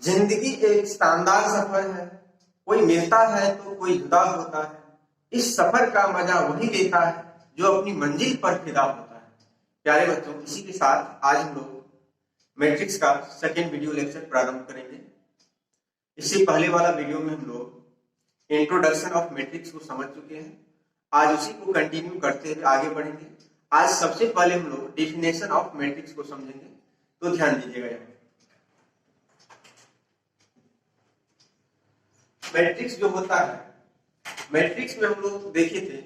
जिंदगी एक शानदार सफर है, कोई मिलता है तो कोई जुदा होता है। इस सफर का मजा वही लेता है जो अपनी मंजिल पर फिदा होता है। प्यारे बच्चों, इसी के साथ आज हम लोग मैट्रिक्स का सेकेंड वीडियो लेक्चर प्रारंभ करेंगे। इससे पहले वाला वीडियो में हम लोग इंट्रोडक्शन ऑफ मैट्रिक्स को समझ चुके हैं। आज उसी को कंटिन्यू करते हुए आगे बढ़ेंगे। आज सबसे पहले हम लोग डेफिनेशन ऑफ मैट्रिक्स को समझेंगे, तो ध्यान दीजिएगा। यहाँ मैट्रिक्स जो होता है, मैट्रिक्स में हम लोग देखे थे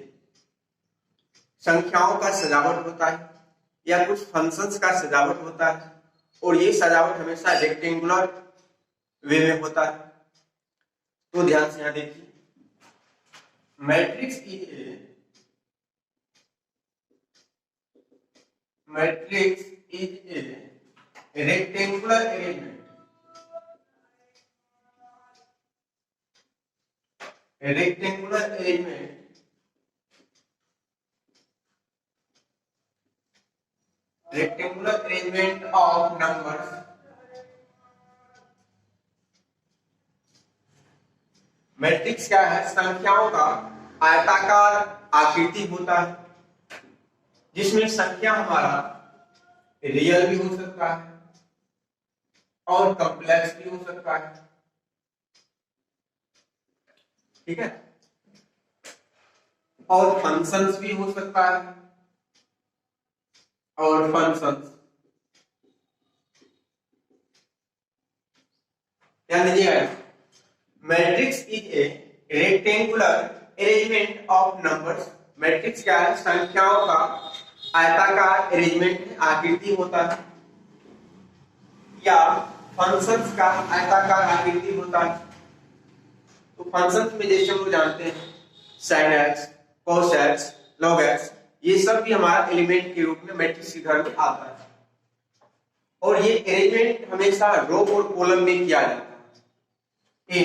संख्याओं का सजावट होता है या कुछ फंक्शंस का सजावट होता है, और ये सजावट हमेशा रेक्टेंगुलर वे में होता है। तो ध्यान से यहां देखिए, matrix is a rectangular arrangement. Rectangular arrangement of numbers matrix क्या है? संख्याओं का आयताकार आकृति होता है, जिसमें संख्या हमारा रियल भी हो सकता है और कॉम्प्लेक्स भी हो सकता है। ठीक है, और फंक्शंस भी हो सकता है, और फंक्शंस ध्यान दीजिएगा। Matrix is a rectangular arrangement of numbers. Matrix क्या है? संख्याओं का आयताकार अरेंजमेंट, आकृति होता है, या फंक्शंस का आयताकार आकृति होता है। तो फंक्शंस में जैसे हम लोग जानते हैं sin x, cos x, log x, ये सब भी हमारा एलिमेंट के रूप में मैट्रिक्स के घर में आता है। और ये अरेंजमेंट हमेशा रो और कॉलम में किया जाता है,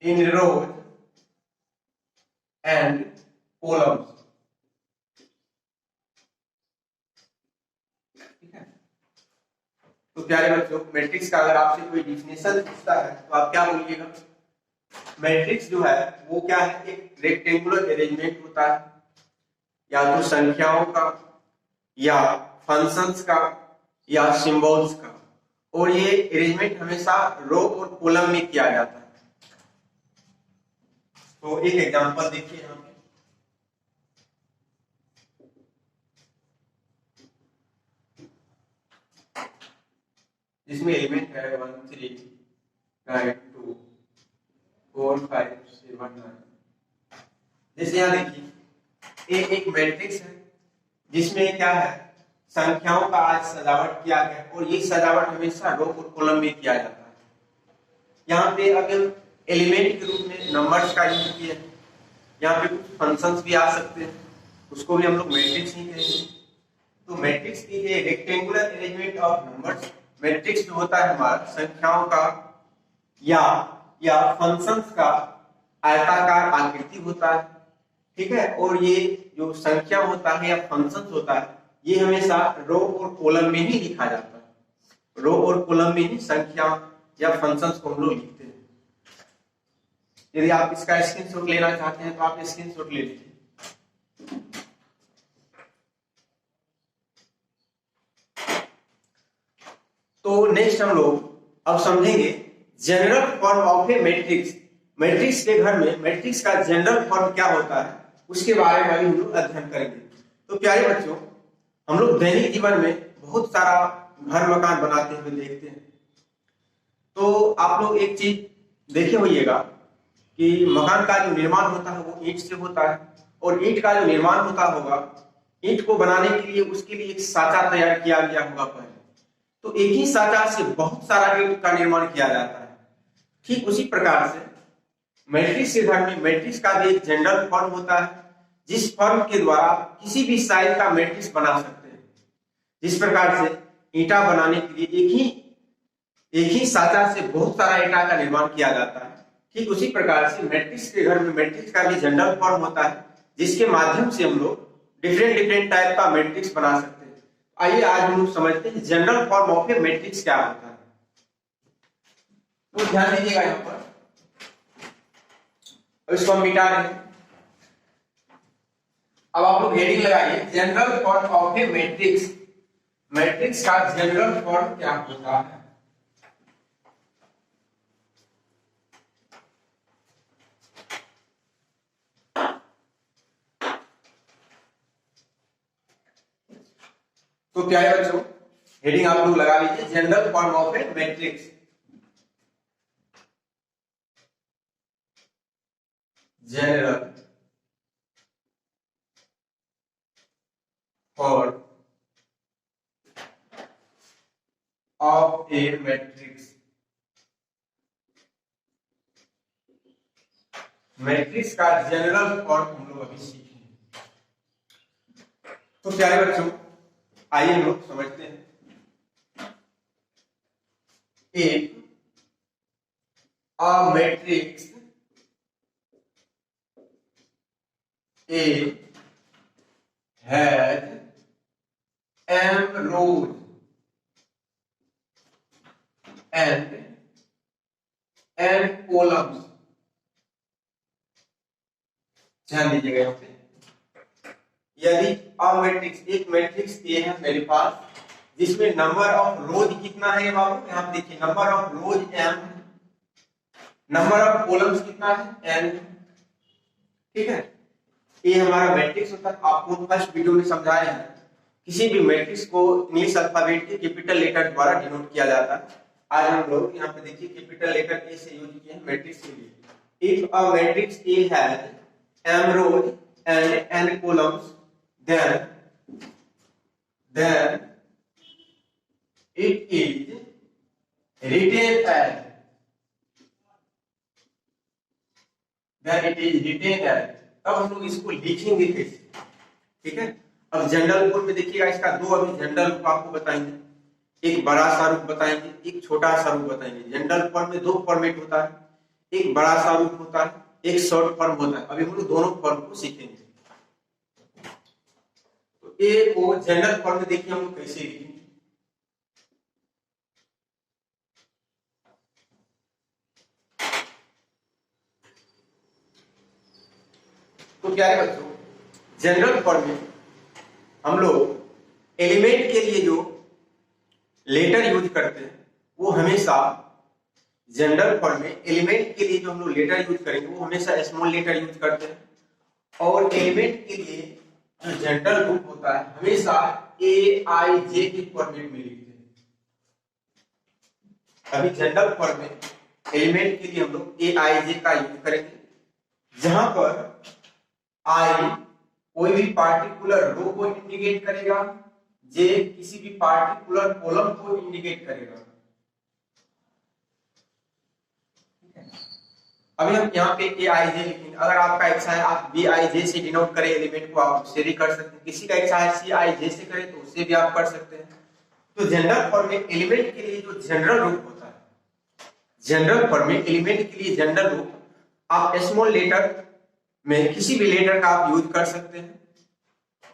इन रोज एंड कॉलम्स। ठीक है, तो प्यारे बच्चों, मैट्रिक्स का अगर आपसे कोई डिफिनेशन पूछता है तो आप क्या बोलिएगा? मैट्रिक्स जो है वो क्या है? एक रेक्टेंगुलर अरेंजमेंट होता है, या तो संख्याओं का, या फंक्शंस का, या सिंबल्स का, और ये अरेंजमेंट हमेशा रो और कॉलम में किया जाता है। तो एक एग्जांपल देखिए यहाँ पे। जिसमें एलिमेंट है 1 3 9 2 4 5 7 9। जैसे यहाँ देखिए, एक मैट्रिक्स है जिसमें क्या है? संख्याओं का आज सजावट किया गया, और ये सजावट हमेशा रो और कॉलम में किया जाता है। यहाँ पे अगर एलिमेंट के रूप में नंबर्स का यूज किया, यहाँ पे कुछ फंक्शंस भी आ सकते हैं, उसको भी हम लोग मैट्रिक्स ही कहेंगे। तो मैट्रिक्स की ये rectangular arrangement of numbers. Matrix जो होता है हमारा संख्याओं का या फंक्शंस का आयताकार आकृति होता है। ठीक है, और ये जो संख्या होता है या फंक्शंस होता है, ये हमेशा रो और कॉलम में ही लिखा जाता है। रो और कॉलम में ही संख्या या फंक्शंस को हम लोग लिखते हैं। यदि आप इसका स्क्रीनशॉट लेना चाहते हैं तो आप स्क्रीनशॉट ले लीजिए। तो नेक्स्ट हम लोग अब समझेंगे general form of A matrix. Matrix के घर में मैट्रिक्स का जनरल फॉर्म क्या होता है, उसके बारे में हम लोग अध्ययन करेंगे। तो प्यारे बच्चों, हम लोग दैनिक जीवन में बहुत सारा घर मकान बनाते हुए देखते हैं। तो आप लोग एक चीज देखे होइएगा कि मकान का जो निर्माण होता है वो ईंट से होता है, और ईंट का जो निर्माण होता होगा, ईंट को बनाने के लिए उसके लिए एक साँचा तैयार किया गया होगा पहले। तो एक ही साँचा से बहुत सारा ईंट का निर्माण किया जाता है। ठीक उसी प्रकार से मैट्रिक्स के घर में मैट्रिक्स का भी एक जनरल फॉर्म होता है, जिस फॉर्म के द्वारा किसी भी साइज का मैट्रिक्स बना सकते हैं। जिस प्रकार से ईंटा बनाने के लिए एक ही साँचा से बहुत सारा ईंटा का निर्माण किया जाता है, ठीक उसी प्रकार से मैट्रिक्स के घर में मैट्रिक्स का भी जनरल फॉर्म होता है, जिसके माध्यम से हम लोग डिफरेंट टाइप का मैट्रिक्स बना सकते हैं। आइए आज हम लोग समझते हैं general form of A matrix क्या होता है। तो ध्यान दीजिएगा यहाँ पर, अब इसको हम मिटा रहे हैं। अब आप लोग हेडिंग लगाइए, general form of A matrix. Matrix का जनरल फॉर्म क्या होता है? तो क्या है बच्चों, हेडिंग आप लोग लगा लीजिए, general form of A matrix. General form of A matrix. Matrix का जनरल फॉर्म हम लोग अभी सीखेंगे। तो प्यारे बच्चों, आइए हम लोग समझते हैं। एक matrix A has m rows and n columns। ध्यान दीजिएगा यहाँ पे, यदि मैट्रिक्स, एक मैट्रिक्स ए है मेरे पास, जिसमें नंबर ऑफ रोज कितना है बाबू, यहाँ पे देखिए, number of rose m, number of columns कितना है n। ठीक है, ये हमारा मैट्रिक्स होता है। आपको फर्स्ट वीडियो में समझाया है, किसी भी मैट्रिक्स को इंग्लिश अल्फाबेट के कैपिटल लेटर द्वारा डिनोट किया जाता है। आज हम लोग यहाँ पे देखिए कैपिटल लेटर ए से यूज किए हैं मैट्रिक्स के लिए। If a matrix A has m rows and n columns, then it is written as, तब हम लोग इसको लिखेंगे कैसे? ठीक है, अब जनरल फॉर्म में देखिएगा, इसका दो अभी जनरल रूप आपको बताएंगे, एक बड़ा सा रूप बताएंगे, एक छोटा सा रूप बताएंगे। जनरल फॉर्म में दो फॉर्मेट होता है, एक बड़ा सा रूप होता है, एक शॉर्ट फॉर्म होता है। अभी हम लोग दोनों फॉर्म को सीखेंगे। तो ए को जनरल फॉर्म में देखिए हम लोग कैसे लिखेंगे। तो प्यारे बच्चों, जनरल फॉर्म में हम लोग एलिमेंट के लिए जो लेटर यूज करते हैं वो हमेशा, जनरल फॉर्म में एलिमेंट के लिए जो हम लोग लेटर यूज करेंगे वो हमेशा स्मॉल लेटर यूज करते हैं, और एलिमेंट के लिए जो जनरल रूप होता है हमेशा AIJ के फॉर्मेट में लिखते हैं। अभी जनरल फॉर्म में एलिमेंट के लिए हम लोग AIJ का यूज करेंगे, जहां पर I कोई भी पार्टिकुलर रो को इंडिकेट करेगा, J किसी भी पार्टिकुलर कॉलम को इंडिकेट करेगा। अभी हम यहाँ पे AIJ लिखेंगे। अगर आपका इच्छा है आप BIJ से डिनोट करें एलिमेंट को, आप उससे भी कर सकते हैं। किसी का इच्छा है CIJ से करें तो उससे भी आप कर सकते हैं। तो जनरल फॉर्म में एलिमेंट के लिए जो जनरल रूप होता है, जनरल फॉर्म में एलिमेंट के लिए जनरल रूप, आप स्मॉल लेटर में किसी भी लेटर का आप यूज कर सकते हैं।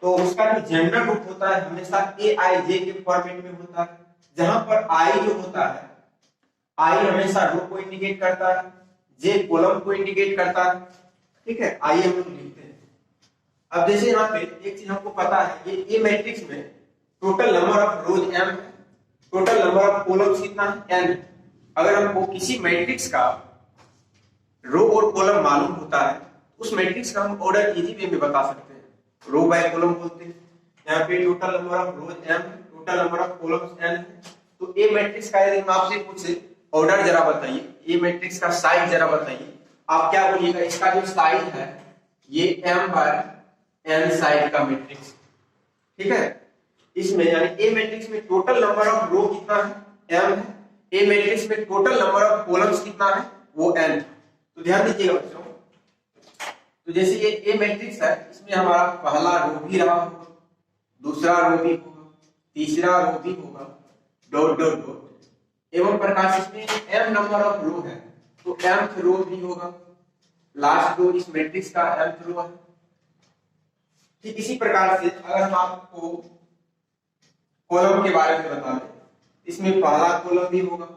तो उसका जो जनरल रूप होता है हमेशा AIJ के फॉर्मेट में होता है, जहां पर I जो होता है, I हमेशा रो को इंडिकेट करता है, J कॉलम को इंडिकेट करता है। ठीक है, आइए हम लोग लिखते हैं। अब जैसे यहाँ पे एक चीज हमको पता है, ये A मैट्रिक्स में total number of rose m है, टोटल नंबर ऑफ कॉलम्स कितना है n। अगर हमको किसी मैट्रिक्स का रो और कॉलम मालूम होता है, उस मैट्रिक्स का हम ऑर्डर इजी वे में बता सकते हैं, रो बाय कॉलम बोलते हैं। यहाँ पे total number of rose m, total number of columns n है। तो ए मैट्रिक्स का यदि हम आपसे पूछे ऑर्डर जरा बताइए, ए मैट्रिक्स का साइज जरा बताइए, आप क्या बोलिएगा? इसका जो साइज है ये m/n साइज का मैट्रिक्स। ठीक है, इसमें यानी ए मैट्रिक्स में टोटल नंबर ऑफ रो कितना है m है, ए मैट्रिक्स में टोटल नंबर ऑफ कॉलम्स कितना है वो n। तो ध्यान दीजिएगा बच्चों, तो जैसे ये ए मैट्रिक्स है, इसमें हमारा पहला रो भी रहा होगा, दूसरा रो भी होगा, तीसरा रो भी होगा, डॉट डॉट डॉट, एवं प्रकार से इसमें m नंबर ऑफ रो है तो mth रो भी होगा, लास्ट रो इस मैट्रिक्स का mth रो है। ठीक इसी प्रकार से अगर हम आपको कॉलम के बारे में बता दें, इसमें पहला कॉलम भी होगा,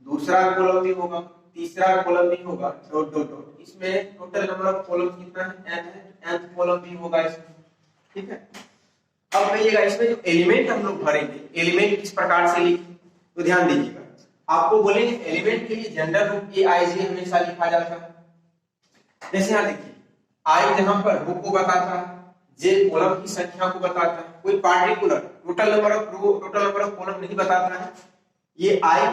दूसरा कॉलम भी होगा, तीसरा कॉलम भी होगा, डॉट डॉट डॉट। इसमें टोटल नंबर ऑफ कॉलम कितना है, n है, nth कॉलम भी होगा इसमें, ठीक है। अब कहिएगा इसमें जो एलिमेंट हम लोग भरेंगे, एलिमेंट किस प्रकार से लिखें, तो ध्यान दीजिएगा। आपको बोलेंगे एलिमेंट के लिए जनरल रूप ए आई जे हमेशा लिखा जाता है। जैसे यहाँ देखिए, आई जहां पर रो को बताता है, जे कॉलम की संख्या को बताता है, कोई particular total number of row, total number of column नहीं बताता है। ये आई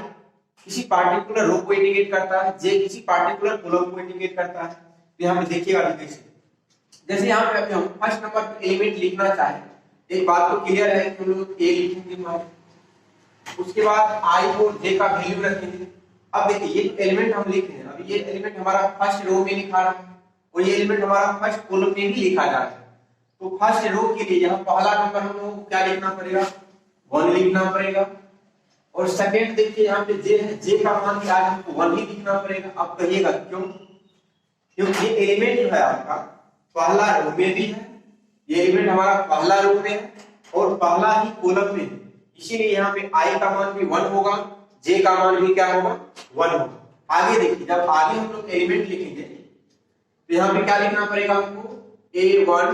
किसी पार्टिकुलर रो को इंडिकेट करता है, जे किसी पार्टिकुलर कॉलम को इंडिकेट करता है। तो यहाँ पे देखिएगा अभी कैसे, जैसे यहाँ पे हम फर्स्ट नंबर पे एलिमेंट लिखना चाहे, एक बात तो क्लियर है कि हम लोग ए लिखेंगे, उसके बाद आई को जे का वैल्यू रखेंगे। अब देखिए ये एलिमेंट हम लिख रहे हैं, अभी ये एलिमेंट हमारा फर्स्ट रो में लिखा रहा है और ये एलिमेंट हमारा फर्स्ट कॉलम में भी लिखा जा रहा है। तो फर्स्ट रो के लिए यहाँ पहला नंबर हम लोगों को क्या लिखना पड़ेगा, 1 लिखना पड़ेगा। और सेकंड देखिए यहाँ पे जे है, जे का मान भी आज हमको 1 ही लिखना पड़ेगा। अब कहिएगा क्यों, क्योंकि ये एलिमेंट जो है आपका पहला रो में भी है, ये एलिमेंट हमारा पहला रो में है और पहला ही कॉलम में है, इसीलिए यहाँ पे आई का मान भी 1 होगा, जे का मान भी क्या होगा, 1 होगा। आगे देखिए, जब आगे हम लोग एलिमेंट लिखेंगे तो यहाँ पे क्या लिखना पड़ेगा हमको, A1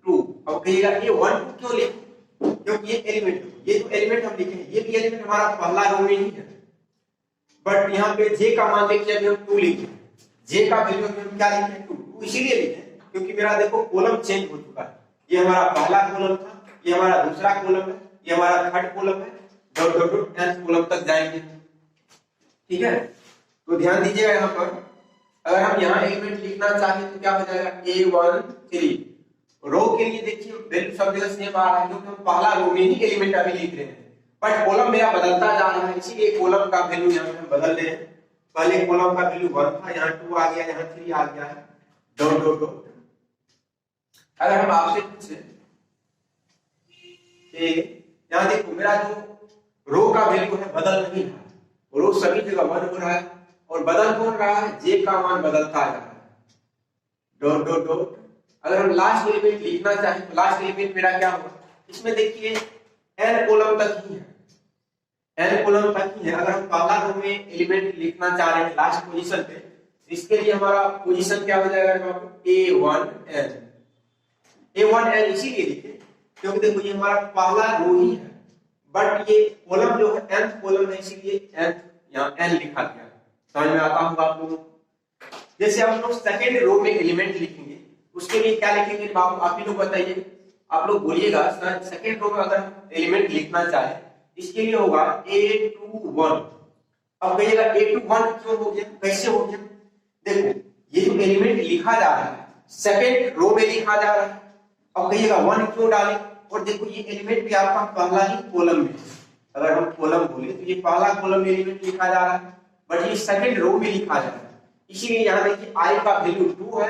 2। अब कहिएगा A1 2 क्यों लिखें, क्योंकि ये एलिमेंट, ये जो एलिमेंट हम लिखेंगे ये भी एलिमेंट हमारा पहला रो में ही है, बट यहाँ पे जे का मान देखिए अभी हम 2 लिखे, जे का वैल्यू हम क्या लिखे 2 इसीलिए लिखे क्योंकि मेरा देखो कॉलम चेंज हो चुका है। ये हमारा पहला कॉलम था, ये हमारा दूसरा कॉलम है, ये हमारा थर्ड कॉलम है, dot dot dot nth column तक जाएंगे, ठीक है। तो ध्यान दीजिएगा यहाँ पर, अगर हम यहाँ एलिमेंट लिखना चाहें तो क्या हो जाएगा, A1 3। रो के लिए देखिए वैल्यू सब जगह सेम आ रहा है क्योंकि हम पहला रो में ही एलिमेंट अभी लिख रहे हैं, बट कॉलम मेरा बदलता जा रहा है, इसीलिए कॉलम का वैल्यू यहाँ पे हम बदल रहे हैं। पहले कॉलम का वैल्यू 1 था, यहाँ 2 आ गया, यहाँ 3 आ गया है, डॉट डॉट डॉट। अगर हम आपसे पूछे यहाँ देखो मेरा जो रो का वैल्यू है बदल नहीं रहा, रो सभी जगह 1 हो रहा है और बदल कौन रहा है, जे का मान बदलता जा रहा है, डॉट डॉट डॉट। अगर हम लास्ट एलिमेंट लिखना चाहें तो लास्ट एलिमेंट मेरा क्या होगा, इसमें देखिए n कॉलम तक ही है, n कॉलम तक ही है। अगर हम पहला रो में एलिमेंट लिखना चाह रहे हैं लास्ट पोजीशन पे, इसके लिए हमारा पोजीशन क्या हो जाएगा, A1n। A1n इसीलिए लिखे क्योंकि देखो ये हमारा पहला रो ही है, बट ये कॉलम जो है nth कॉलम है, इसीलिए nth यहाँ n लिखा गया। समझ में आता होगा आप लोगों को। जैसे हम लोग सेकंड रो में एलिमेंट लिखेंगे उसके लिए क्या लिखेंगे, आप ही लोग बताइए, आप लोग बोलिएगा। सेकंड रो में अगर एलिमेंट लिखना चाहे इसके लिए होगा A21। अब कहिएगा A21 क्यों हो गया, कैसे हो गया, देखो ये जो एलिमेंट लिखा जा रहा है सेकंड रो में लिखा जा रहा है। अब कहिएगा 1 क्यों डालें, और देखो ये एलिमेंट भी आपका पहला ही कॉलम में, अगर हम कॉलम बोले तो ये पहला कॉलम में एलिमेंट लिखा जा रहा है, बट ये सेकंड रो में लिखा जा रहा है, इसीलिए यहाँ देखिए आई का वैल्यू 2 है,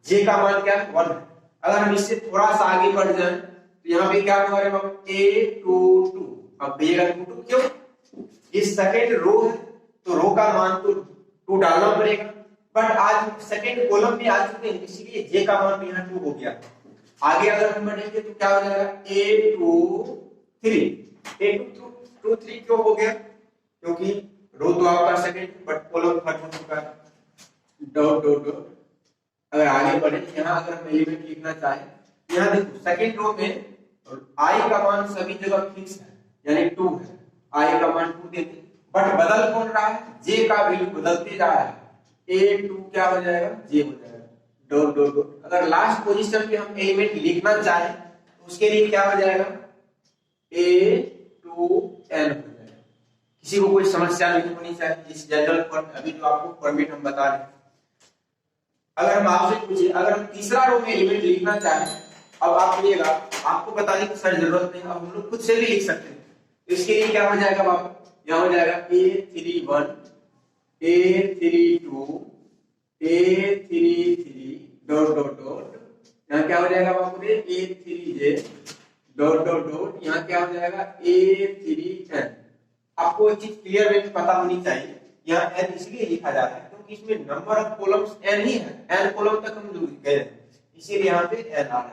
जे का मान क्या है 1 है। अगर हम इससे थोड़ा सा आगे बढ़ जाएं तो यहाँ पे क्या होगा A22। अब कहिएगा 2 क्यों, ये सेकंड रो है तो रो का मान तो 2 डालना पड़ेगा, बट आज सेकंड कॉलम में आ चुके हैं इसीलिए जे का मान भी यहाँ 2 हो गया। आगे अगर हम बढ़ेंगे तो क्या हो जाएगा A23। A23 क्यों हो गया, क्योंकि रो तो आपका सेकंड बट कॉलम थर्ड हो चुका है, डॉट डॉट डॉट। अगर आगे बढ़े यहाँ अगर हम एलिमेंट लिखना चाहें, यहाँ देखो सेकंड रो में आई का मान सभी जगह फिक्स है यानी 2 है, आई का मान 2 देते, बट बदल कौन रहा है, जे का वैल्यू बदलते जा रहा है, A2 क्या हो जाएगा, जे हो जाएगा, डॉट डॉट डॉट। अगर लास्ट पोजीशन पे हम एलिमेंट लिखना चाहें तो उसके लिए क्या हो जाएगा, A2n हो जाएगा। किसी को कोई समस्या नहीं होनी चाहिए इस जनरल फॉर्म, अभी जो आपको फॉर्मेट हम बता रहे हैं। अगर हम आपसे पूछे अगर हम तीसरा रो में एलिमेंट लिखना चाहें, अब आप बोलिएगा आपको बताने की सर जरूरत नहीं, अब हम लोग खुद से भी लिख सकते हैं। इसके लिए क्या हो जाएगा बाबू, यहाँ हो जाएगा A31 A32 A33 dot dot dot, यहाँ क्या हो जाएगा बाबू रे A3j डॉट डॉट डॉट, यहाँ क्या हो जाएगा A3n। आपको एक चीज क्लियर वे में पता होनी चाहिए, यहाँ n इसलिए लिखा जा रहा है क्योंकि इसमें नंबर ऑफ कॉलम्स n ही है, n कॉलम तक हम लोग गए हैं, इसीलिए यहाँ पे n आ रहा है।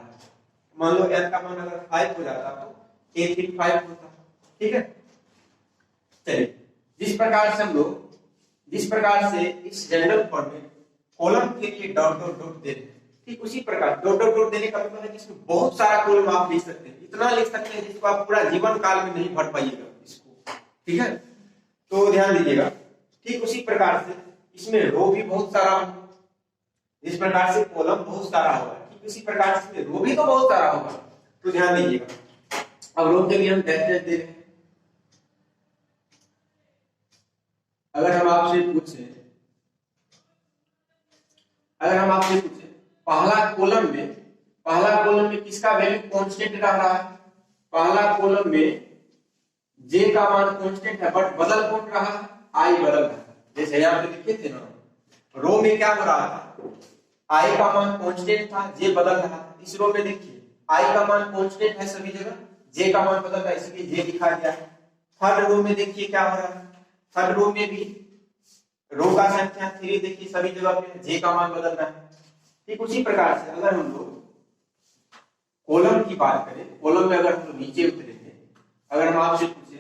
मान लो n का मान अगर 5 हो जाता तो A3 5 होता, ठीक है। चलिए जिस प्रकार से हम लोग जिस प्रकार से इस जनरल फॉर्म में कॉलम के लिए डॉट डॉट डॉट देते हैं, ठीक उसी प्रकार डॉट डॉट डॉट देने का मतलब है कि इसमें बहुत सारा कॉलम आप लिख सकते हैं, इतना लिख सकते हैं जिसको आप पूरा जीवन काल में नहीं भर पाइएगा इसको, ठीक है। तो ध्यान दीजिएगा, ठीक उसी प्रकार से इसमें रो भी बहुत सारा होगा, जिस प्रकार से कॉलम बहुत सारा होगा, ठीक उसी प्रकार से इसमें रो भी तो बहुत सारा होगा। तो ध्यान दीजिएगा, अब रो के लिए हम कैसे दे रहे हैं, अगर हम आपसे पूछे पहला कॉलम में किसका वैल्यू कांस्टेंट रह रहा है, पहला कॉलम में जे का मान कांस्टेंट है बट बदल कौन रहा है, आई बदल रहा है। जैसे यहाँ पे लिखे थे ना, रो में क्या हो रहा था, आई का मान कांस्टेंट था, जे बदल रहा था। इस रो में देखिए आई का मान कांस्टेंट है सभी जगह, जे का मान बदल रहा है, इसलिए जे लिखा गया है। थर्ड रो में देखिए क्या हो रहा है, थर्ड रो में भी रो का संख्या 3 देखिए सभी जगह पे जे का मान बदल रहा है। ठीक उसी प्रकार से अगर हम लोग कॉलम की बात करें, कॉलम में अगर हम लोग नीचे उतरेंगे, अगर हम आपसे पूछे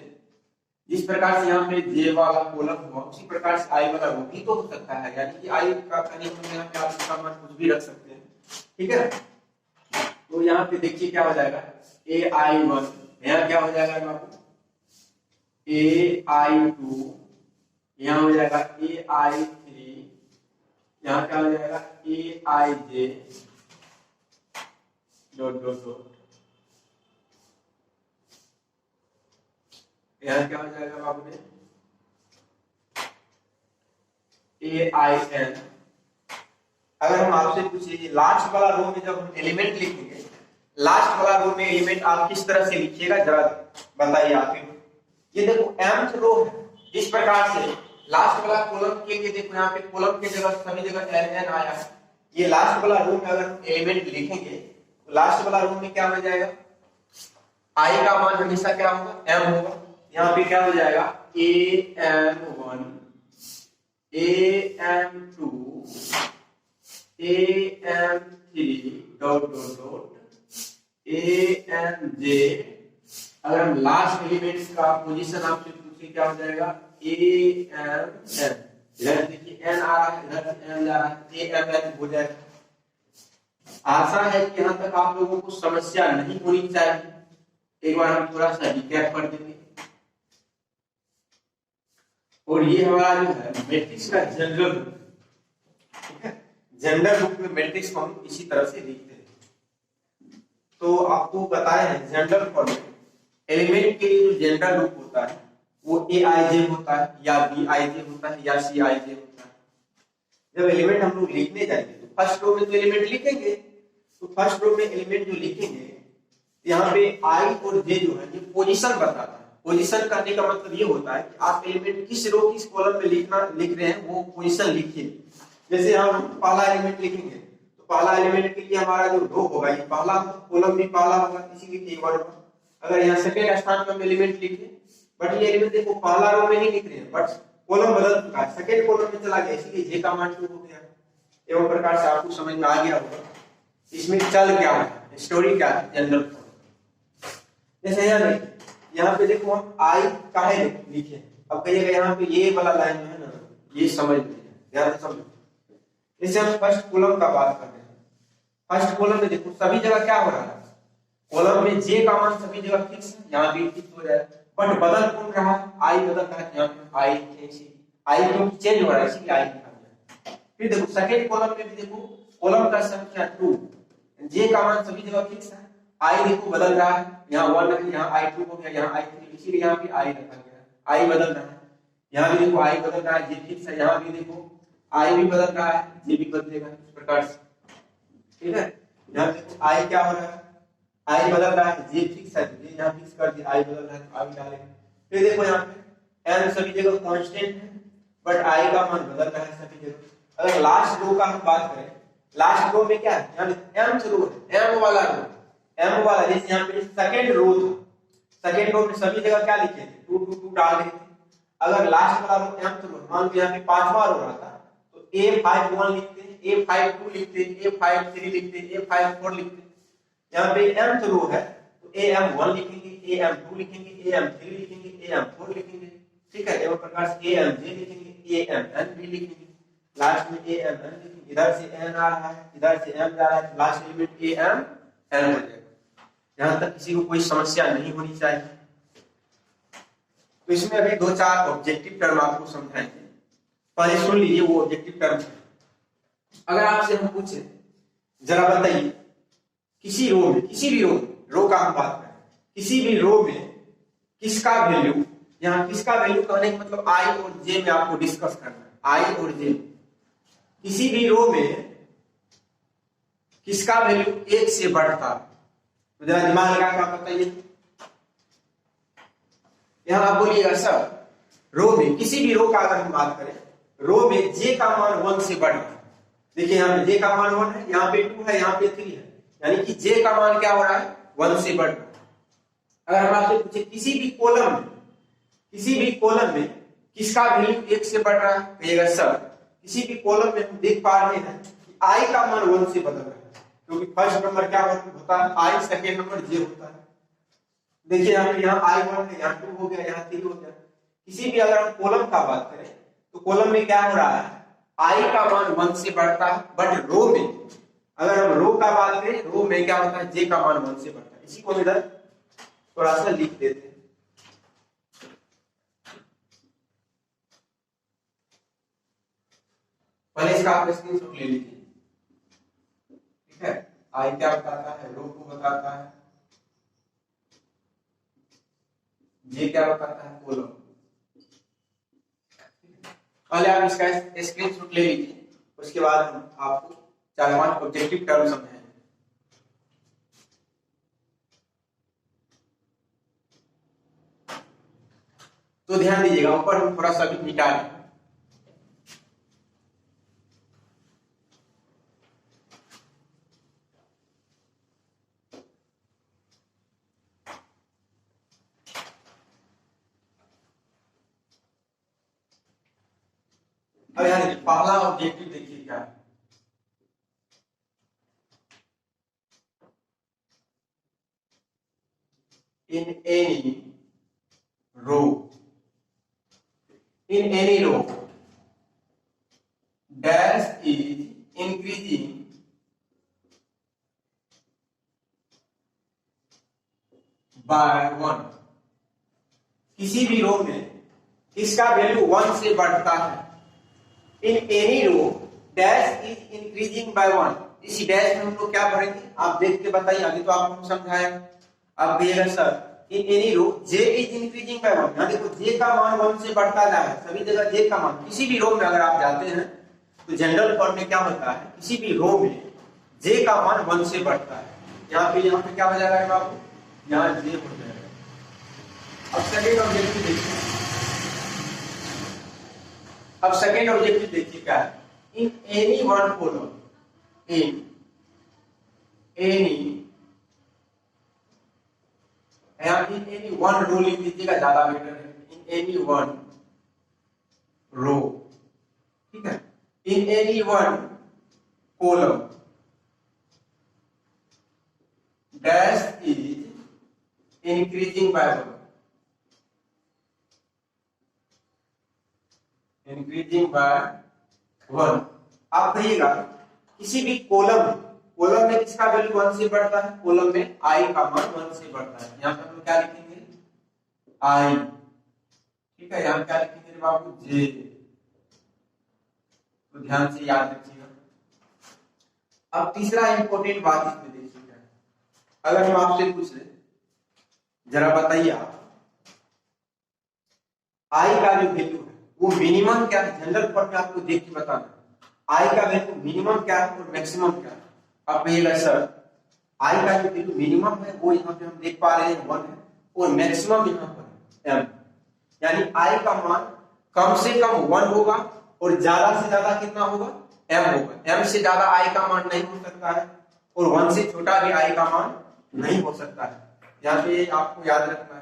जिस प्रकार से यहाँ पे जे वाला कॉलम हुआ उसी प्रकार से आई वाला वो भी तो हो सकता है, यानी कि आई का यहाँ पे आप इसका मान कुछ भी रख सकते हैं, ठीक है। तो यहाँ पे देखिए क्या हो जाएगा, AI1, यहाँ क्या हो जाएगा आपको AI2, यहाँ हो जाएगा AI3, यहाँ क्या हो जाएगा AIJ डॉट डॉट डॉट, यहाँ क्या हो जाएगा बाबू ने AIN। अगर हम आपसे पूछे लास्ट वाला रो में जब हम एलिमेंट लिखेंगे, लास्ट वाला रो में एलिमेंट आप किस तरह से लिखिएगा जरा बताइए आप। ये देखो mth रो है, इस प्रकार से लास्ट वाला कॉलम के लिए देखो यहाँ पे कॉलम के जगह सभी जगह LN आया है। ये लास्ट वाला रो में अगर हम एलिमेंट लिखेंगे तो लास्ट वाला रो में क्या हो जाएगा, आई का मान हमेशा क्या होगा, m होगा। यहाँ पे क्या हो जाएगा AM1 AM2 AM3 dot dot dot AMJ। अगर हम लास्ट एलिमेंट का पोजीशन आपसे पूछे क्या हो जाएगा AMN, इधर देखिए n आ रहा है, इधर n जा रहा है, AMN हो जाएगा। आशा है कि यहाँ तक आप लोगों को समस्या नहीं होनी चाहिए। एक बार हम थोड़ा सा रिकैप कर देंगे। और ये हमारा जो है मैट्रिक्स का जनरल रूप, ठीक है, जनरल रूप में मैट्रिक्स को हम इसी तरह से लिखते हैं। तो आपको बताया है जनरल फॉर्म में एलिमेंट के लिए जो जनरल रूप होता है वो AIJ होता है या BIJ होता है या CIJ होता है। जब एलिमेंट हम लोग लिखने जाएंगे तो फर्स्ट रो में तो एलिमेंट लिखेंगे, तो फर्स्ट रो में एलिमेंट जो लिखेंगे यहाँ पे I और J जो है ये पोजीशन बताता है। पोजीशन करने का मतलब ये होता है कि आप एलिमेंट किस रो किस कॉलम में लिख रहे हैं वो पोजीशन लिखिए। जैसे हम पहला एलिमेंट लिखेंगे तो पहला एलिमेंट के लिए हमारा जो रो होगा ये पहला कॉलम भी पहला होगा, इसीलिए A1 होगा। अगर यहाँ सेकेंड स्थान पर हम एलिमेंट लिखे बट ये एलिमेंट देखो पहला रो में ही लिख रहे हैं बट कॉलम बदल चुका है, सेकेंड कॉलम में चला गया, इसलिए जे का मान 2 हो गया। एवं प्रकार से आपको समझ में आ गया होगा इसमें चल क्या है, स्टोरी क्या है जनरल फॉर्म। जैसे यहाँ पे देखो हम आई काहे लिखे, अब कहिएगा यहाँ पे ये वाला लाइन है ना, ये समझ लीजिए, ध्यान से समझो। जैसे हम फर्स्ट कॉलम का बात कर रहे हैं, फर्स्ट कॉलम में देखो सभी जगह क्या हो रहा है, कॉलम में जे का मान सभी जगह फिक्स है, यहाँ भी फिक्स हो जाए बट बदल कौन रहा है, आई बदल रहा है, यहाँ पे आई क्योंकि चेंज हो रहा है इसलिए आई लिखा गया। फिर देखो सेकंड कॉलम में भी देखो कॉलम का संख्या 2, जे का मान सभी जगह फिक्स है, आई देखो बदल रहा है, यहाँ 1 है, यहाँ I2 हो गया, यहाँ I3, इसीलिए यहाँ पे आई रखा गया है, आई बदल रहा है। यहाँ भी देखो आई बदल रहा है, जे फिक्स है, यहाँ भी देखो आई भी बदल रहा है, जे भी बदलेगा इस प्रकार से, ठीक है। यहाँ देखो आई क्या हो रहा है, आई बदल रहा है, जे फिक्स है, जे यहाँ फिक्स कर दिया, आई बदल रहा है तो आई डालेंगे। फिर देखो यहाँ पे n सभी जगह कांस्टेंट है बट आई का मान बदल रहा है सभी जगह। अगर लास्ट रो का हम बात करें, लास्ट रो में क्या है, यहाँ mth रो है, m वाला रो, m वाला, जैसे यहाँ पे सेकंड रो था, सेकंड रो में सभी जगह क्या लिखे थे 2 2 2 डाल देते। अगर लास्ट वाला रो mth रो, मान लो यहाँ पे पांचवा रो रहा था तो A51 लिखते, A52 लिखते, A53 लिखते, A54 लिखते। यहाँ पे mth रो है तो AM1 लिखेंगे, AM2 लिखेंगे, AM3 लिखेंगे, AM4 लिखेंगे, ठीक है, एवं प्रकार से ए एम जे लिखेंगे, ए एम एन भी लिखेंगे, लास्ट में ए एम एन लिखेंगे, इधर से एन आ रहा है, इधर से एम जा रहा है, last element a m n हो जाएगा। यहाँ तक किसी को कोई समस्या नहीं होनी चाहिए। तो इसमें अभी 2-4 ऑब्जेक्टिव टर्म आपको समझाएंगे, पहले सुन लीजिए वो ऑब्जेक्टिव टर्म। अगर आपसे हम पूछे जरा बताइए किसी रो में, किसी भी रो का हम बात करें, किसी भी रो में किसका वैल्यू, यहाँ किसका वैल्यू कहने का मतलब आई और जे में आपको डिस्कस करना है, आई और जे। किसी भी रो में किसका वैल्यू 1 से बढ़ता है, तो जरा दिमाग लगा कर बताइए। यहां आप बोलिएगा सर रो में, किसी भी रो का अगर हम बात करें, रो में जे का मान 1 से बढ़ रहा है। देखिए यहाँ पे जे का मान 1 है, यहाँ पे 2 है, यहाँ पे 3 है, यानी कि जे का मान क्या हो रहा है, 1 से बढ़ रहा है। अगर हम आपसे पूछे किसी भी कॉलम में, किसी भी कॉलम में किसका वैल्यू 1 से बढ़ रहा है, कहिएगा सर किसी भी कॉलम में हम देख पा रहे हैं कि आई का मान 1 से बदल रहा है, क्योंकि फर्स्ट नंबर क्या होता है आई, सेकेंड नंबर जे होता है। देखिए यहाँ आई 1 है, यहाँ 2 हो गया, यहाँ 3 हो गया। किसी भी अगर हम कॉलम का बात करें तो कॉलम में क्या हो रहा है, आई का मान 1 से बढ़ता है, बट रो में अगर हम रो का बात करें, रो में क्या होता है, जे का मान 1 से बढ़ता है। इसी को इधर थोड़ा सा लिख देते हैं। पहले इसका आप स्क्रीनशॉट ले लीजिए, ठीक है। आई क्या बताता है, रो को बताता है, जे क्या बताता है, कॉलम। पहले आप इसका स्क्रीनशॉट ले लीजिए, उसके बाद हम आपको 4-5 ऑब्जेक्टिव टर्म समझाएंगे। तो ध्यान दीजिएगा, ऊपर हम थोड़ा सा भी मिटा दें। अब यहाँ देखिए पहला ऑब्जेक्टिव देखिए क्या है, in any row dash is increasing by 1। किसी भी रो में इसका वैल्यू 1 से बढ़ता है। In any rho dash is increasing by 1। इसी डैश में हम लोग क्या भरेंगे, आप देख के बताइए, अभी तो आपको समझाया। आप कहिएगा sir in any row j is increasing by 1, यहाँ देखो जे का मान 1 से बढ़ता जा रहा है, सभी जगह जे का मान। किसी भी रो में अगर आप जाते हैं तो जनरल फॉर्म में क्या होता है, किसी भी रो में जे का मान 1 से बढ़ता है। यहाँ पे क्या हो जाएगा बाबू, यहाँ जे हो जाएगा। अब सेकेंड ऑब्जेक्टिव देखिए, अब सेकेंड ऑब्जेक्टिव देखिए क्या है, in any one column, in any one row लिख दीजिएगा, ज्यादा बेटर है। इन एनी वन रो, ठीक है। In any one column dash is increasing by 1, increasing by 1। आप कहिएगा किसी भी कॉलम में किसका वैल्यू 1 से बढ़ता है, कॉलम में आई का मान 1 से बढ़ता है। यहाँ पे हम क्या लिखेंगे, आई, ठीक है। यहाँ क्या लिखेंगे बाबू, जे। तो ध्यान से याद रखिएगा। अब तीसरा इंपॉर्टेंट बात इसमें देखिएगा, अगर हम आपसे पूछ ले जरा बताइए आप, आई का जो वैल्यू है वो मिनिमम क्या है, जनरल फॉर्म में आपको देख के बताना। आई का वैल्यू मिनिमम क्या है और मैक्सिमम क्या है। आप कहिएगा सर आई का जो वैल्यू मिनिमम है वो यहाँ पे हम देख पा रहे हैं 1 है, और मैक्सिमम यहाँ पर है m। यानी आई का मान कम से कम 1 होगा और ज्यादा से ज्यादा कितना होगा, m होगा। m से ज्यादा आई का मान नहीं हो सकता है, और 1 से छोटा भी आई का मान नहीं हो सकता है। यहाँ पे आपको याद रखना है,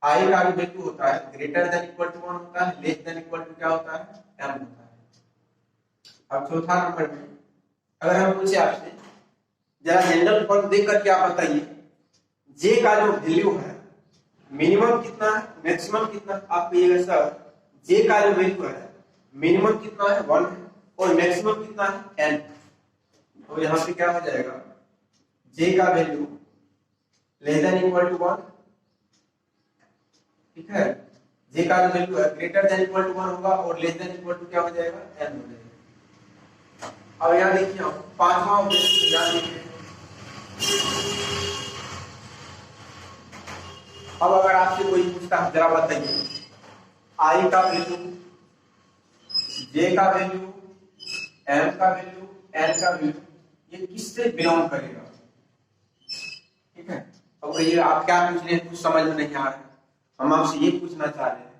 आई का जो वैल्यू होता है ग्रेटर देन इक्वल टू 1 होता है, लेस देन इक्वल टू क्या होता है, m होता है। अब चौथा नंबर में अगर हम पूछे आपसे जरा जनरल फॉर्म देख करके आप बताइए, जे का जो वैल्यू है मिनिमम कितना है, मैक्सिमम कितना है, आप कहिएगा सर जे का जो वैल्यू है मिनिमम कितना है 1 है और मैक्सिमम कितना है n। तो यहाँ पे क्या हो जाएगा, जे का value less than equal to 1, ठीक है, जे का जो वैल्यू है ग्रेटर देन इक्वल टू 1 होगा और लेस देन इक्वल टू क्या हो जाएगा n हो जाएगा। अब यहाँ देखिए आप पांचवा ऑब्जेक्ट यहाँ देखिए, अब अगर आपसे कोई पूछता है जरा बताइए आई का वैल्यू, जे का वैल्यू, एम का वैल्यू, एन का वैल्यू ये किससे बिलोंग करेगा, ठीक है। अब कहिए आप क्या पूछ रहे हैं, कुछ समझ में नहीं आ रहा है, हम आपसे ये पूछना चाह रहे हैं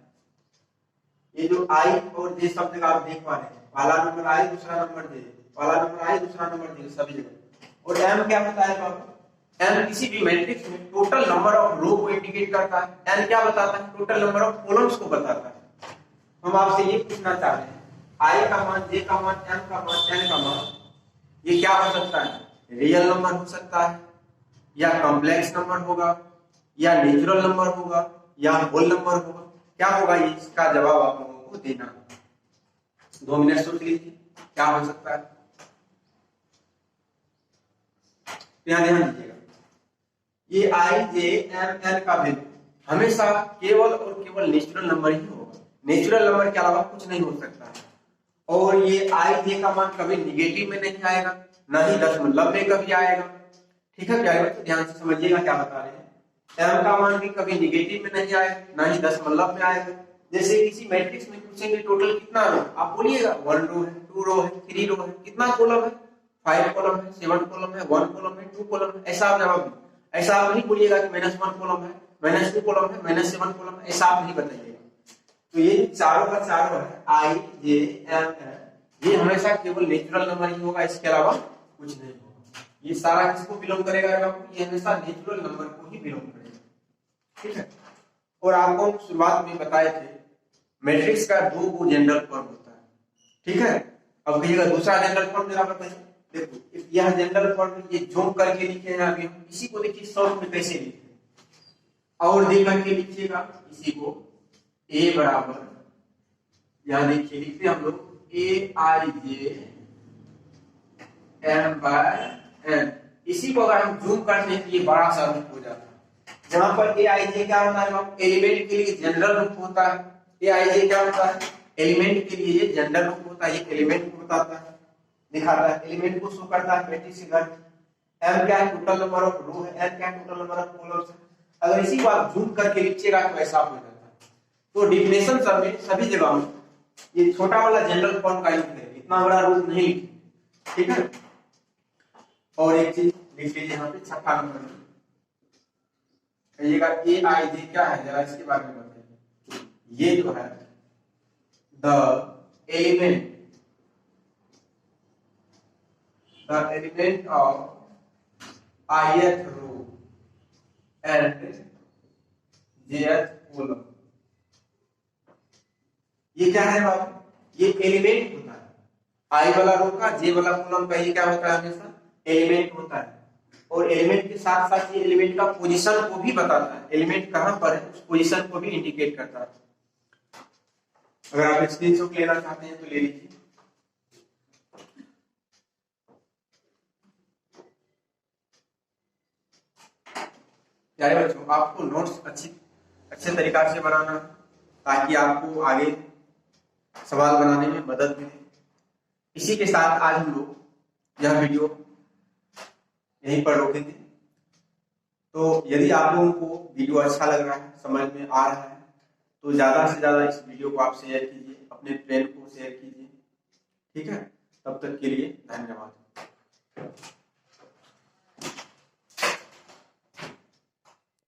ये जो आई और जे सब जगह आप देख पा रहे हैं, पहला नंबर आई दूसरा नंबर जे, पहला नंबर आई दूसरा नंबर जे सभी जगह, और एम क्या होता है बाबू, एन किसी भी मैट्रिक्स में टोटल नंबर ऑफ रो को इंडिकेट करता है, एन क्या बताता है टोटल नंबर ऑफ कॉलम्स को बताता है। हम आपसे ये पूछना चाह रहे हैं आई का मान, जे का मान, एम का मान, एन का मान ये क्या हो सकता है, रियल नंबर हो सकता है या कॉम्प्लेक्स नंबर होगा या नेचुरल नंबर होगा या होल नंबर होगा, क्या होगा ये, इसका जवाब आप लोगों को देना। 2 मिनट सोच लीजिए क्या हो सकता है, ध्यान दीजिएगा। ये आई जे एम एन का वैल्यू हमेशा केवल और केवल नेचुरल नंबर ही होगा, नेचुरल नंबर के अलावा कुछ नहीं हो सकता है। और ये आई जे का मान कभी निगेटिव में नहीं आएगा, ना ही दशमलव में कभी आएगा, ठीक है प्यारे बच्चों ध्यान से समझिएगा क्या बता रहे हैं। एम का मान भी कभी निगेटिव में नहीं आएगा, ना ही दशमलव में आएगा। जैसे किसी मैट्रिक्स में पूछेंगे टोटल कितना रो, आप बोलिएगा 1 रो है, 2 रो है, 3 रो है, कितना कॉलम है, 5 कॉलम है, 7 कॉलम है, 1 कॉलम है, 2 कॉलम है, ऐसा आप जवाब, ऐसा आप नहीं बोलिएगा कि -1 कॉलम है, -2 कॉलम है, -7 कॉलम है, ऐसा आप नहीं बताइएगा। तो ये चारों का चारों है आई जे एम एन, ये हमेशा केवल नेचुरल नंबर ही होगा, इसके अलावा कुछ नहीं होगा। ये सारा किसको बिलोंग करेगा, ये हमेशा नेचुरल नंबर को ही बिलोंग करेगा, ठीक है। और आपको शुरुआत में बताए थे मैट्रिक्स का 2 जनरल फॉर्म होता है, ठीक है। अब कहिएगा दूसरा जनरल फॉर्म जरा बताइए, देखो यह जनरल फॉर्म ये जूम करके लिखे हैं अभी हम, इसी को देखिए शॉर्ट में कैसे लिखे और दे करके लिखिएगा, इसी को ए बराबर, यहां देखिए लिखते हम लोग ए आई जे एम बाय एन, इसी को अगर हम जूम करते हैं तो ये बड़ा सा रूप हो जाता है। जहां पर ए आई जे क्या होता है, एलिमेंट के लिए जनरल रूप होता है, ए आई जे क्या होता है एलिमेंट के लिए ये जनरल रूप होता है, ये एलिमेंट को बताता है, दिखाता है, एलिमेंट को शो करता है मैट्रिक्स के घर। एम क्या है टोटल नंबर ऑफ रो है, एन क्या है टोटल नंबर ऑफ कॉलम्स है। अगर इसी को आप जूम करके लिखिएगा तो ऐसा हो जाता है। तो डिफिनेशन सब में सभी जगह में ये छोटा वाला जनरल फॉर्म का यूज करेंगे, इतना बड़ा रूप नहीं लिखेंगे, ठीक है। और एक चीज लिख लीजिए यहाँ पे छठा नंबर में, कहिएगा ए आई जे क्या है, जरा इसके बारे में बताइए। ये जो है the element of ith row and jth column, ये क्या है बाबू, ये एलिमेंट होता है, आई वाला रो का जे वाला कॉलम का ये क्या होता है हमेशा एलिमेंट होता है। और एलिमेंट के साथ साथ ये एलिमेंट का पोजीशन को भी बताता है, एलिमेंट कहां पर है उस पोजीशन को भी इंडिकेट करता है। अगर आप स्क्रीनशॉट लेना चाहते हैं तो ले लीजिए। प्यारे बच्चों आपको नोट्स अच्छे तरीका से बनाना ताकि आपको आगे सवाल बनाने में मदद मिले। इसी के साथ आज हम लोग यह वीडियो यहीं पर रोकेंगे। तो यदि आप लोगों को वीडियो अच्छा लग रहा है, समझ में आ रहा है, तो ज्यादा से ज्यादा इस वीडियो को आप शेयर कीजिए, अपने फ्रेंड को शेयर कीजिए, ठीक है। तब तक के लिए धन्यवाद।